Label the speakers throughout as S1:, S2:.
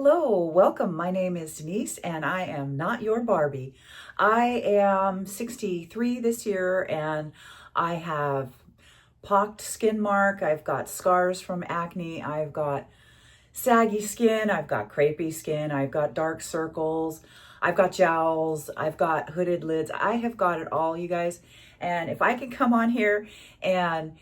S1: Hello, welcome. My name is Denise and I am not your Barbie. I am 63 this year and I have pocked skin mark. I've got scars from acne. I've got saggy skin. I've got crepey skin. I've got dark circles. I've got jowls. I've got hooded lids. I have got it all, you guys. And if I can come on here and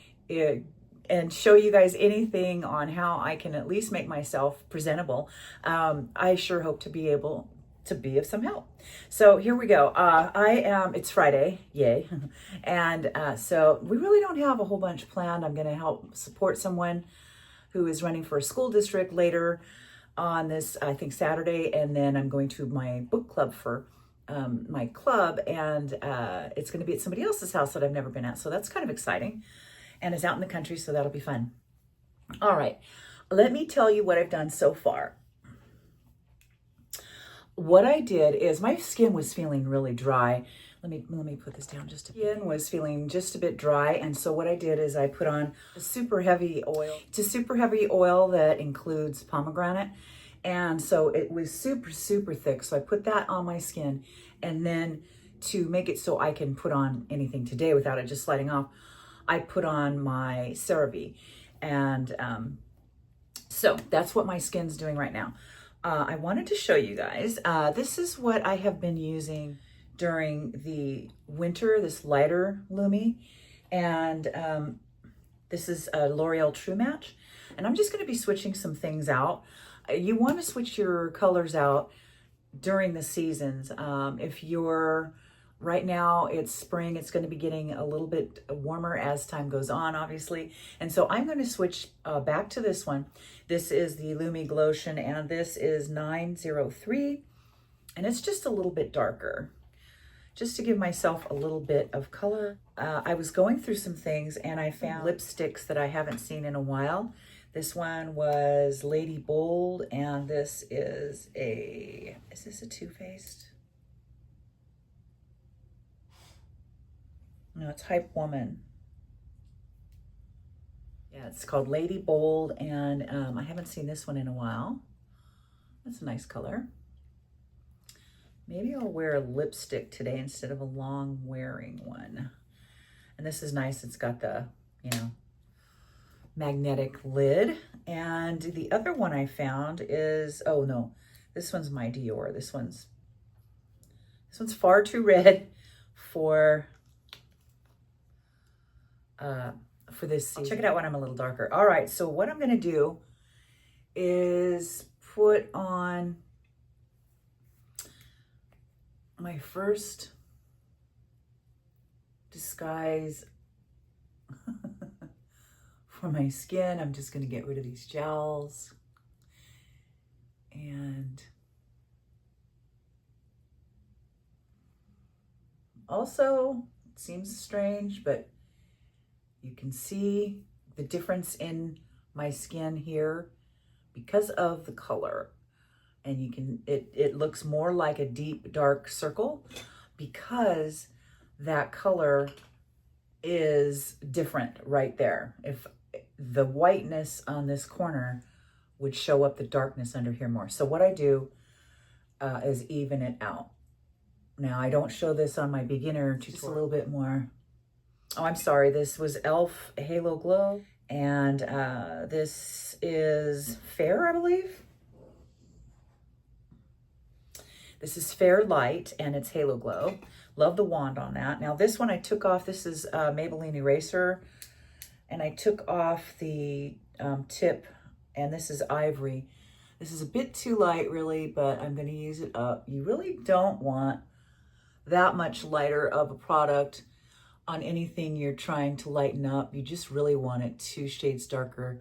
S1: show you guys anything on how I can at least make myself presentable, I sure hope to be able to be of some help. So here we go. It's Friday, yay. And so we really don't have a whole bunch planned. I'm gonna help support someone who is running for a school district later on this, I think, Saturday. And then I'm going to my book club for my club, and it's gonna be at somebody else's house that I've never been at. So that's kind of exciting. And it's out in the country, so that'll be fun. All right, let me tell you what I've done so far. What I did is my skin was feeling really dry. Let me put this down just a bit. Skin was feeling just a bit dry, and so what I did is I put on a super heavy oil. It's a super heavy oil that includes pomegranate, and so it was super, super thick. So I put that on my skin, and then to make it so I can put on anything today without it just sliding off, I put on my CeraVe, and so that's what my skin's doing right now. I wanted to show you guys, this is what I have been using during the winter, this lighter Lumi, and this is a L'Oreal True Match, and I'm just going to be switching some things out. You want to switch your colors out during the seasons. If you're right now, it's spring, it's going to be getting a little bit warmer as time goes on, obviously. And so I'm going to switch back to this one. This is the Lumi Glotion, and this is 903. And it's just a little bit darker, just to give myself a little bit of color. I was going through some things and I found lipsticks that I haven't seen in a while. This one was Lady Bold, and this is this a Too Faced? No, it's Hype Woman. Yeah, it's called Lady Bold, and I haven't seen this one in a while. That's a nice color. Maybe I'll wear a lipstick today instead of a long wearing one. And this is nice. It's got the, magnetic lid. And the other one I found is, oh no, this one's my Dior. This one's far too red for this season. I'll check it out when I'm a little darker. All right, so what I'm gonna do is put on my first disguise for my skin. I'm just gonna get rid of these jowls, and also, it seems strange, but you can see the difference in my skin here because of the color. And it looks more like a deep dark circle because that color is different right there. If the whiteness on this corner would show up the darkness under here more. So what I do is even it out. Now I don't show this on my beginner tutorial. Just a little bit more. Oh, I'm sorry. This was e.l.f. Halo Glow, and this is Fair, I believe. This is Fair Light, and it's Halo Glow. Love the wand on that. Now this one I took off. This is Maybelline Eraser, and I took off the tip, and this is Ivory. This is a bit too light, really, but I'm going to use it up. You really don't want that much lighter of a product on anything you're trying to lighten up. You just really want it 2 shades darker.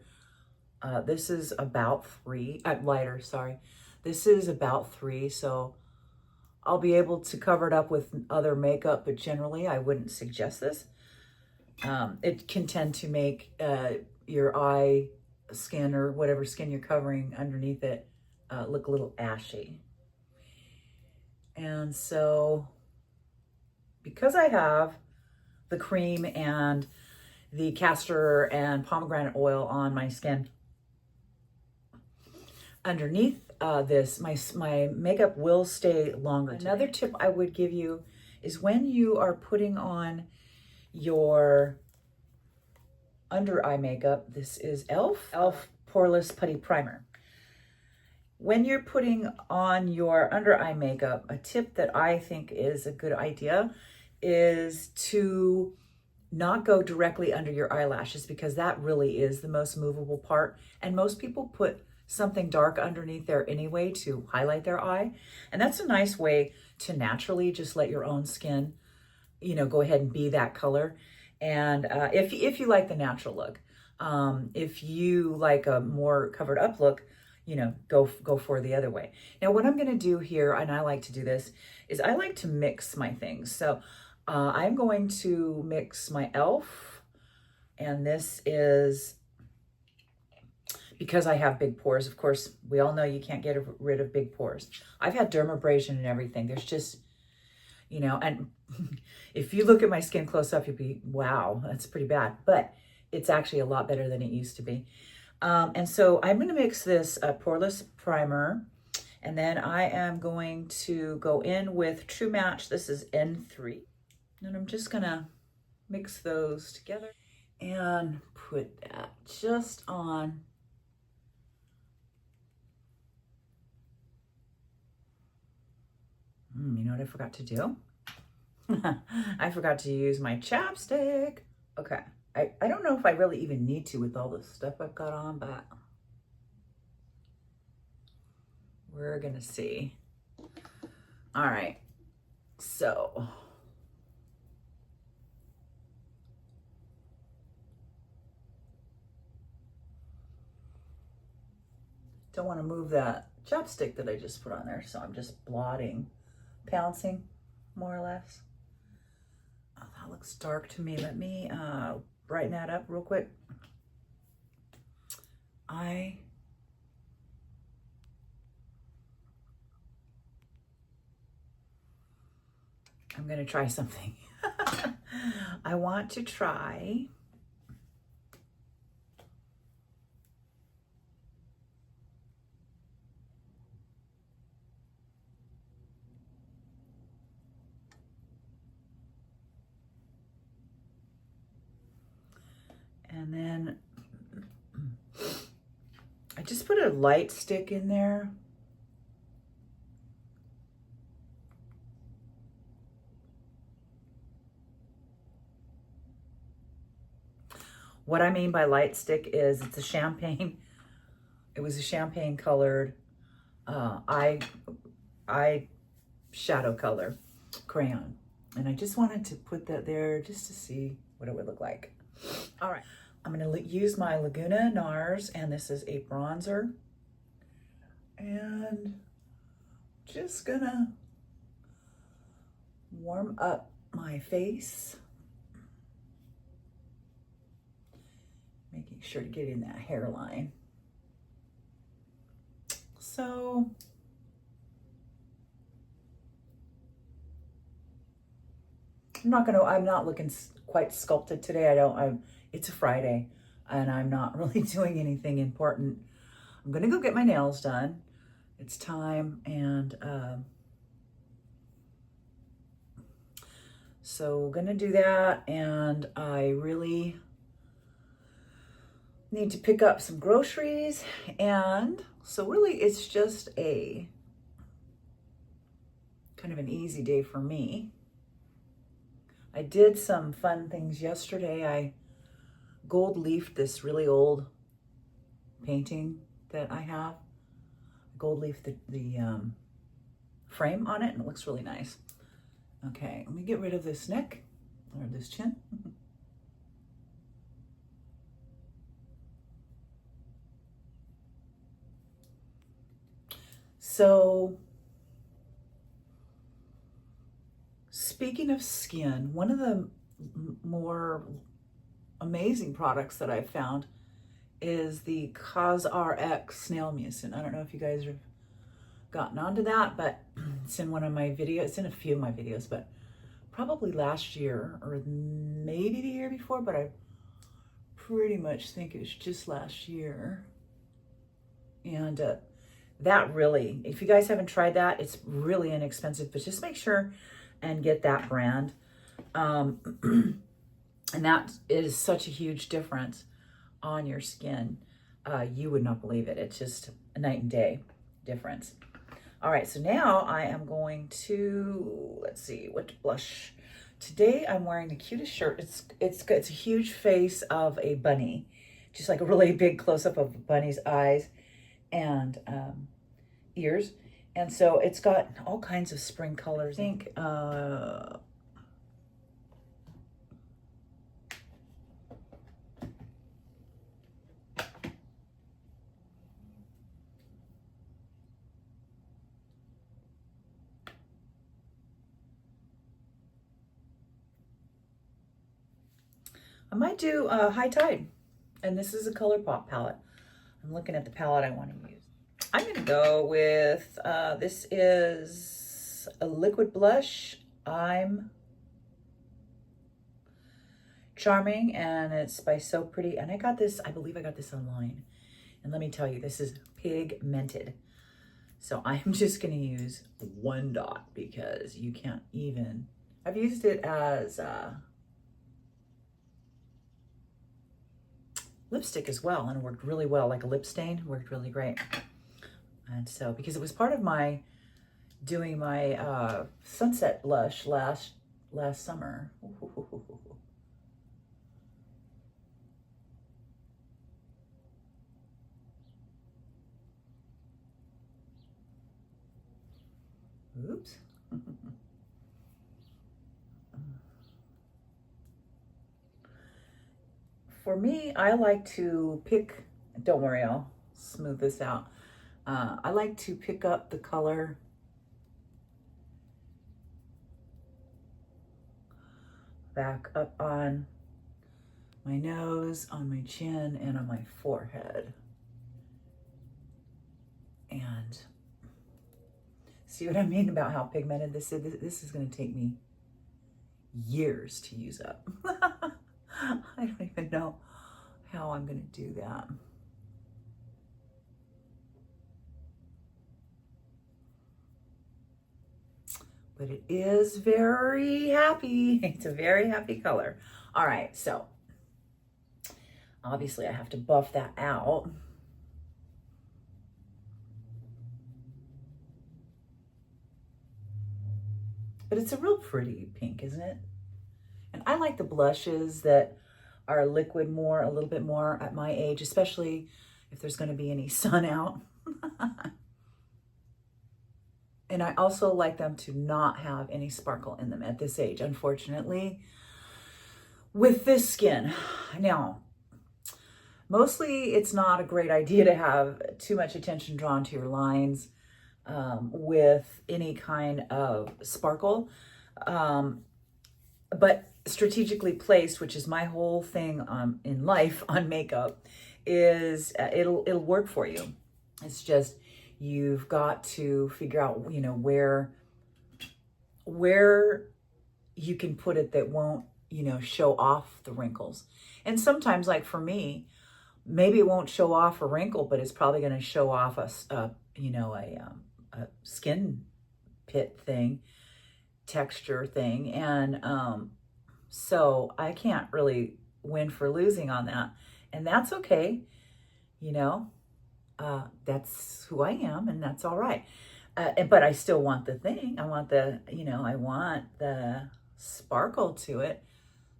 S1: This is about 3, lighter, sorry. This is about 3, so I'll be able to cover it up with other makeup, but generally I wouldn't suggest this. It can tend to make your eye skin or whatever skin you're covering underneath it look a little ashy. And so, because I have the cream and the castor and pomegranate oil on my skin, underneath my makeup will stay longer. Another tip I would give you is when you are putting on your under eye makeup, this is e.l.f. Poreless Putty Primer. When you're putting on your under eye makeup, a tip that I think is a good idea is to not go directly under your eyelashes, because that really is the most movable part. And most people put something dark underneath there anyway to highlight their eye. And that's a nice way to naturally just let your own skin, you know, go ahead and be that color. And if you like the natural look, if you like a more covered up look, you know, go for the other way. Now, what I'm going to do here, and I like to do this, is I like to mix my things. So I'm going to mix my e.l.f. And this is because I have big pores. Of course, we all know you can't get rid of big pores. I've had dermabrasion and everything. There's just, you know, and if you look at my skin close up, you'll be, wow, that's pretty bad. But it's actually a lot better than it used to be. And so I'm going to mix this poreless primer, and then I am going to go in with True Match. This is N3. And I'm just going to mix those together and put that just on. You know what I forgot to do? I forgot to use my chapstick. Okay. I don't know if I really even need to with all the stuff I've got on, but we're gonna see. All right, so don't want to move that chapstick that I just put on there, so I'm just blotting, pouncing, more or less. Oh, that looks dark to me. Let me brighten that up real quick. I'm gonna try something. I want to try and then I just put a light stick in there. What I mean by light stick is it's a champagne. It was a champagne colored eye shadow color crayon. And I just wanted to put that there just to see what it would look like. All right, I'm gonna use my Laguna NARS, and this is a bronzer. And just gonna warm up my face. Making sure to get in that hairline. So I'm not looking quite sculpted today. It's a Friday and I'm not really doing anything important. I'm gonna go get my nails done. It's time, and so gonna do that, and I really need to pick up some groceries, and so really it's just a kind of an easy day for me. I did some fun things yesterday. I gold leafed this really old painting that I have. Gold leaf the frame on it, and it looks really nice. Okay, let me get rid of this neck or this chin. So speaking of skin, one of the more amazing products that I've found is the CosRX Snail Mucin. I don't know if you guys have gotten onto that, but it's in one of my videos. It's in a few of my videos, but probably last year or maybe the year before, but I pretty much think it's just last year. And that really, if you guys haven't tried that, it's really inexpensive, but just make sure and get that brand. And that is such a huge difference on your skin. You would not believe it. It's just a night and day difference. All right, so now I am going to, let's see, what blush. Today I'm wearing the cutest shirt. It's a huge face of a bunny, just like a really big close-up of a bunny's eyes and ears. And so it's got all kinds of spring colors. I think I might do High Tide, and this is a ColourPop palette. I'm looking at the palette I want to use. I'm going to go with, this is a liquid blush. I'm Charming, and it's by So Pretty. And I got this, I believe I got this online. And let me tell you, this is pigmented. So I'm just going to use one dot because you can't even, I've used it as lipstick as well, and it worked really well, like a lip stain, worked really great. And so, because it was part of my doing my sunset blush last summer. Oops. For me, I like to pick, don't worry, I'll smooth this out. I like to pick up the color back up on my nose, on my chin, and on my forehead. And see what I mean about how pigmented this is? This is going to take me years to use up. I don't even know how I'm going to do that. But it is very happy. It's a very happy color. All right, so obviously I have to buff that out. But it's a real pretty pink, isn't it? And I like the blushes that are liquid more, a little bit more at my age, especially if there's going to be any sun out. And I also like them to not have any sparkle in them at this age, unfortunately, with this skin. Now, mostly it's not a great idea to have too much attention drawn to your lines with any kind of sparkle. But strategically placed, which is my whole thing in life on makeup, is it'll work for you. It's just you've got to figure out, you know, where you can put it that won't, you know, show off the wrinkles. And sometimes, like for me, maybe it won't show off a wrinkle, but it's probably going to show off a skin pit thing, texture thing, and so I can't really win for losing on that, and that's okay, you know. That's who I am, and that's all right. But I still want the thing. I want the, you know, I want the sparkle to it.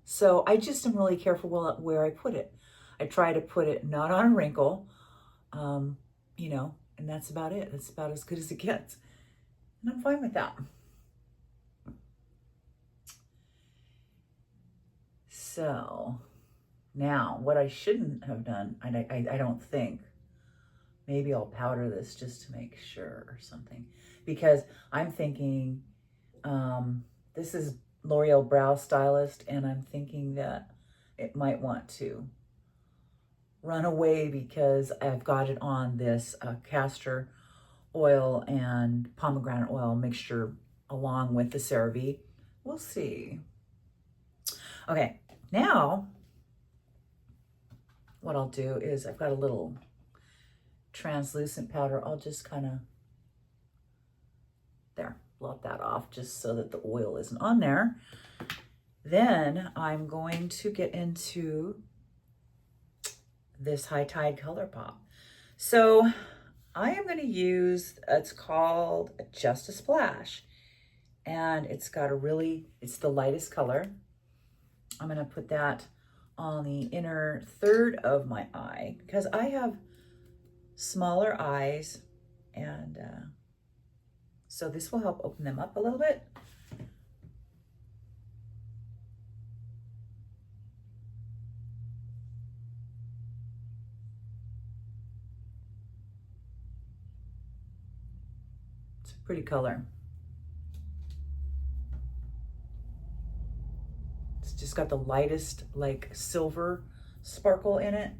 S1: So I just am really careful where I put it. I try to put it not on a wrinkle, you know, and that's about it. That's about as good as it gets. And I'm fine with that. So now what I shouldn't have done, I don't think, maybe I'll powder this just to make sure or something, because I'm thinking, this is L'Oreal Brow Stylist, and I'm thinking that it might want to run away because I've got it on this castor oil and pomegranate oil mixture along with the CeraVe. We'll see. Okay, now what I'll do is I've got a little translucent powder, I'll just kind of, there, blot that off just so that the oil isn't on there. Then I'm going to get into this High Tide ColourPop. So I am going to use, it's called Just a Splash. And it's got a really, it's the lightest color. I'm going to put that on the inner third of my eye because I have smaller eyes, and so this will help open them up a little bit. It's a pretty color. It's just got the lightest, like, silver sparkle in it.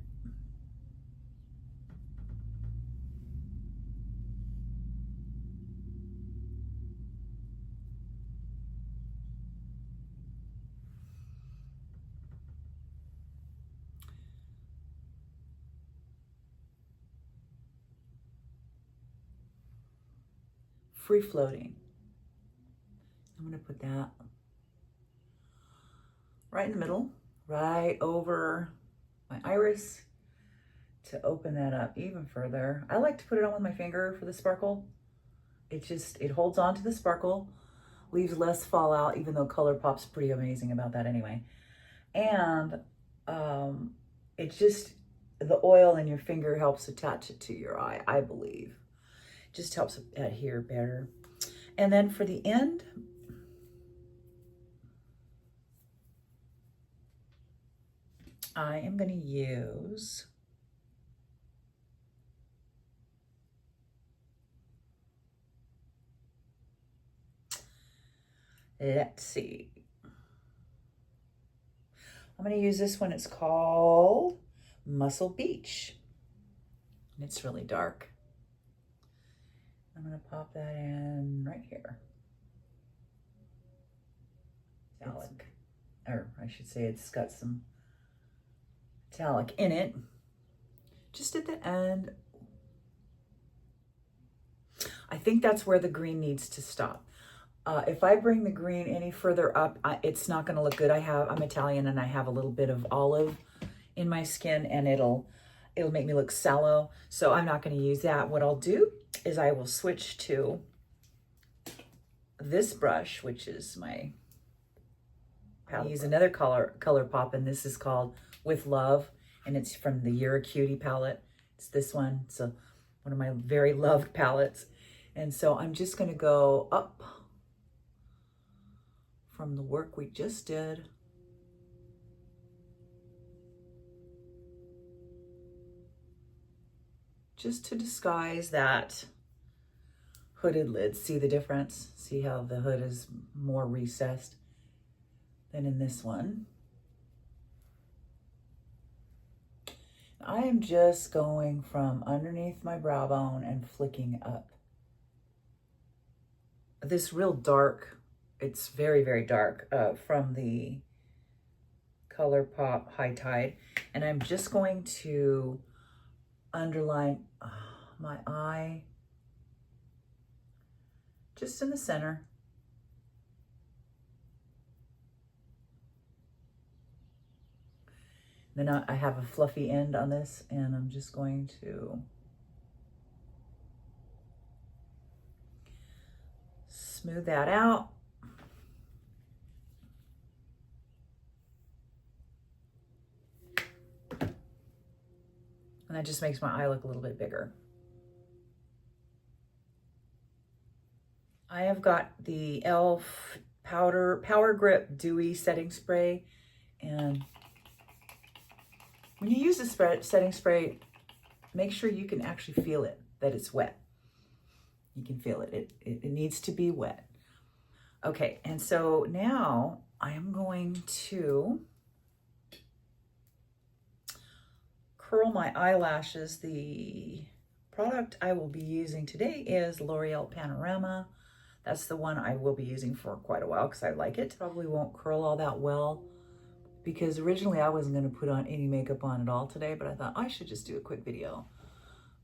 S1: Free floating. I'm gonna put that right in the middle, right over my iris to open that up even further. I like to put it on with my finger for the sparkle. It holds on to the sparkle, leaves less fallout, even though ColourPop's pretty amazing about that anyway. And it's just, the oil in your finger helps attach it to your eye, I believe. Just helps adhere better. And then for the end, I am going to use let's see. I'm going to use this one. It's called Muscle Beach. And it's really dark. I'm going to pop that in right here. Metallic. Or I should say it's got some metallic in it. Just at the end. I think that's where the green needs to stop. If I bring the green any further up, it's not going to look good. I'm Italian and I have a little bit of olive in my skin, and it'll make me look sallow. So I'm not going to use that. What I'll do is I will switch to this brush, which is my, I'll use another ColourPop, and this is called With Love, and it's from the You're a Cutie palette. It's this one. It's one of my very loved palettes. And so I'm just going to go up from the work we just did. Just to disguise that hooded lid. See the difference? See how the hood is more recessed than in this one. I am just going from underneath my brow bone and flicking up. This real dark, it's very, very dark from the ColourPop High Tide. And I'm just going to underline my eye just in the center. Then I have a fluffy end on this, and I'm just going to smooth that out. And that just makes my eye look a little bit bigger. I have got the e.l.f. Power Grip Dewey setting spray, and when you use this setting spray, make sure you can actually feel it, that it's wet. You can feel it. It needs to be wet. Okay, and so now I am going to curl my eyelashes. The product I will be using today is L'Oreal Panorama. That's the one I will be using for quite a while because I like it. Probably won't curl all that well because originally I wasn't going to put on any makeup on at all today, but I thought I should just do a quick video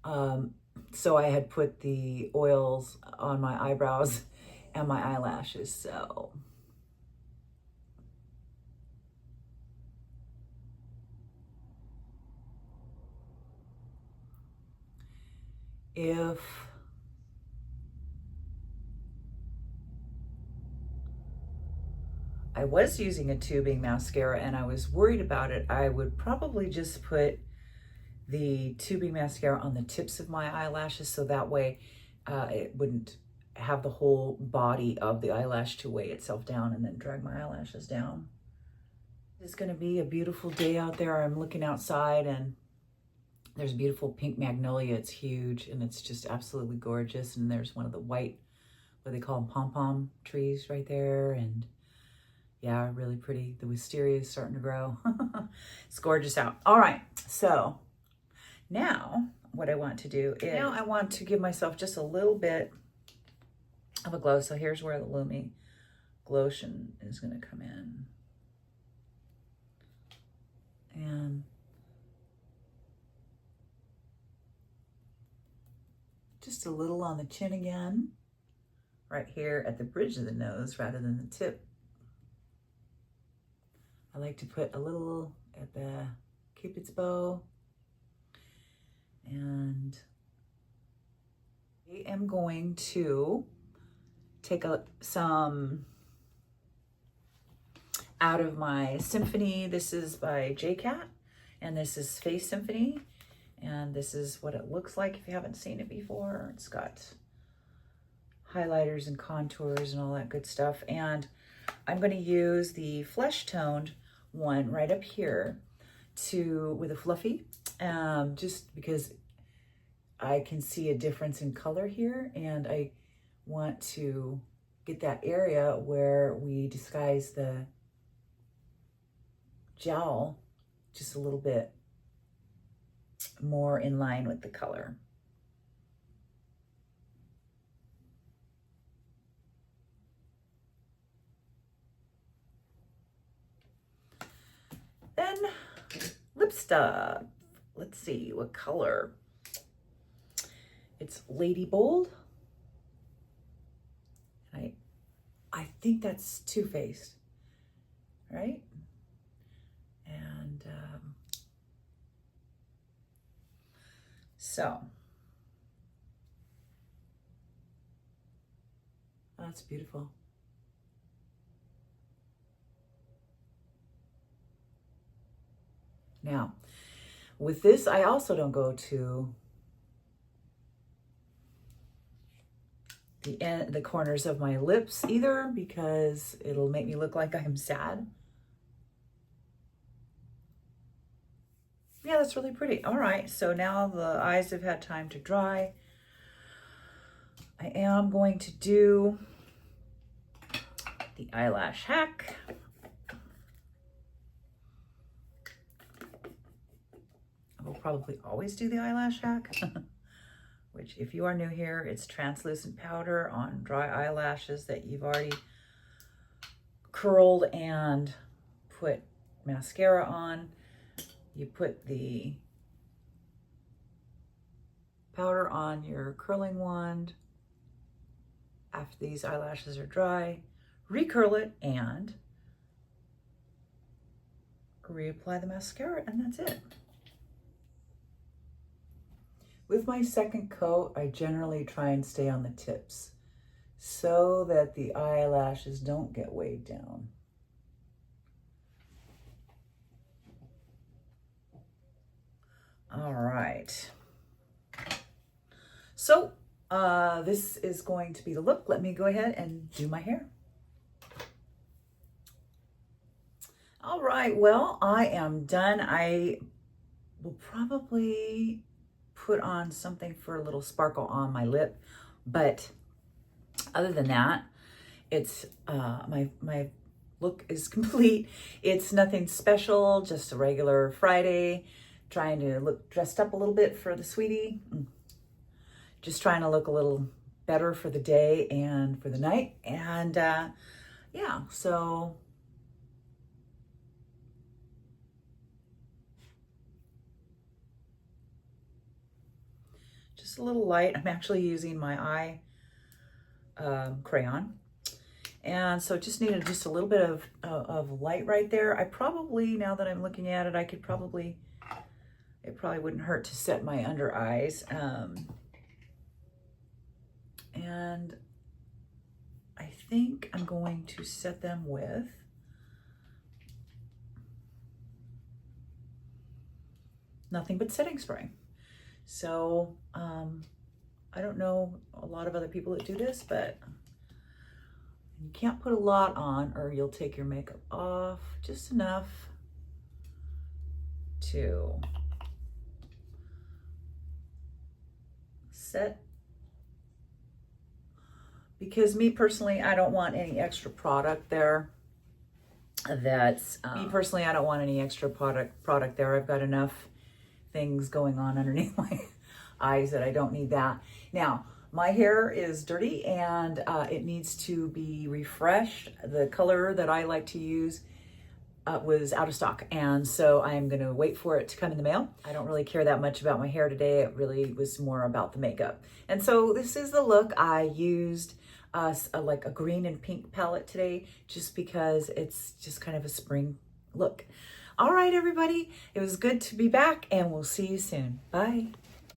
S1: So I had put the oils on my eyebrows and my eyelashes. So if I was using a tubing mascara and I was worried about it, I would probably just put the tubing mascara on the tips of my eyelashes, so that way it wouldn't have the whole body of the eyelash to weigh itself down and then drag my eyelashes down. It's going to be a beautiful day out there. I'm looking outside and there's a beautiful pink magnolia. It's huge and it's just absolutely gorgeous. And there's one of the white, what they call them, pom-pom trees right there. And yeah, really pretty. The wisteria is starting to grow. It's gorgeous out. All right, so now what I want to do is, now I want to give myself just a little bit of a glow. So here's where the Lumi Glotion is going to come in. And just a little on the chin again, right here at the bridge of the nose rather than the tip. I like to put a little at the Cupid's bow. And I am going to take some out of my Symphony. This is by JCat, and this is Face Symphony. And this is what it looks like if you haven't seen it before. It's got highlighters and contours and all that good stuff. And I'm going to use the flesh toned one right up here with a fluffy, just because I can see a difference in color here, and I want to get that area where we disguise the jowl just a little bit more in line with the color. Then lip stuff. Let's see what color. It's Lady Bold. I think that's Too Faced, right? And so that's beautiful. Now, with this, I also don't go to the corners of my lips either, because it'll make me look like I'm sad. Yeah, that's really pretty. All right, so now the eyes have had time to dry. I am going to do the eyelash hack. I will probably always do the eyelash hack, which if you are new here, it's translucent powder on dry eyelashes that you've already curled and put mascara on. You put the powder on your curling wand after these eyelashes are dry, recurl it, and reapply the mascara, and that's it. With my second coat, I generally try and stay on the tips so that the eyelashes don't get weighed down. All right. So this is going to be the look. Let me go ahead and do my hair. All right, well, I am done. I will probably put on something for a little sparkle on my lip, but other than that, it's my look is complete. It's nothing special, just a regular Friday, trying to look dressed up a little bit for the sweetie. Just trying to look a little better for the day and for the night. And yeah, so just a little light. I'm actually using my eye crayon. And so just needed just a little bit of light right there. I probably, now that I'm looking at it, I could probably, it probably wouldn't hurt to set my under eyes. And I think I'm going to set them with nothing but setting spray. So I don't know a lot of other people that do this, but you can't put a lot on or you'll take your makeup off. Just enough to set. Because me personally, I don't want any extra product there. That's me personally, I don't want any extra product there. I've got enough things going on underneath my eyes that I don't need that. Now, my hair is dirty and it needs to be refreshed. The color that I like to use was out of stock, and so I'm gonna wait for it to come in the mail. I don't really care that much about my hair today. It really was more about the makeup. And so this is the look. I used like a green and pink palette today just because it's just kind of a spring look. All right, everybody, it was good to be back and we'll see you soon. Bye.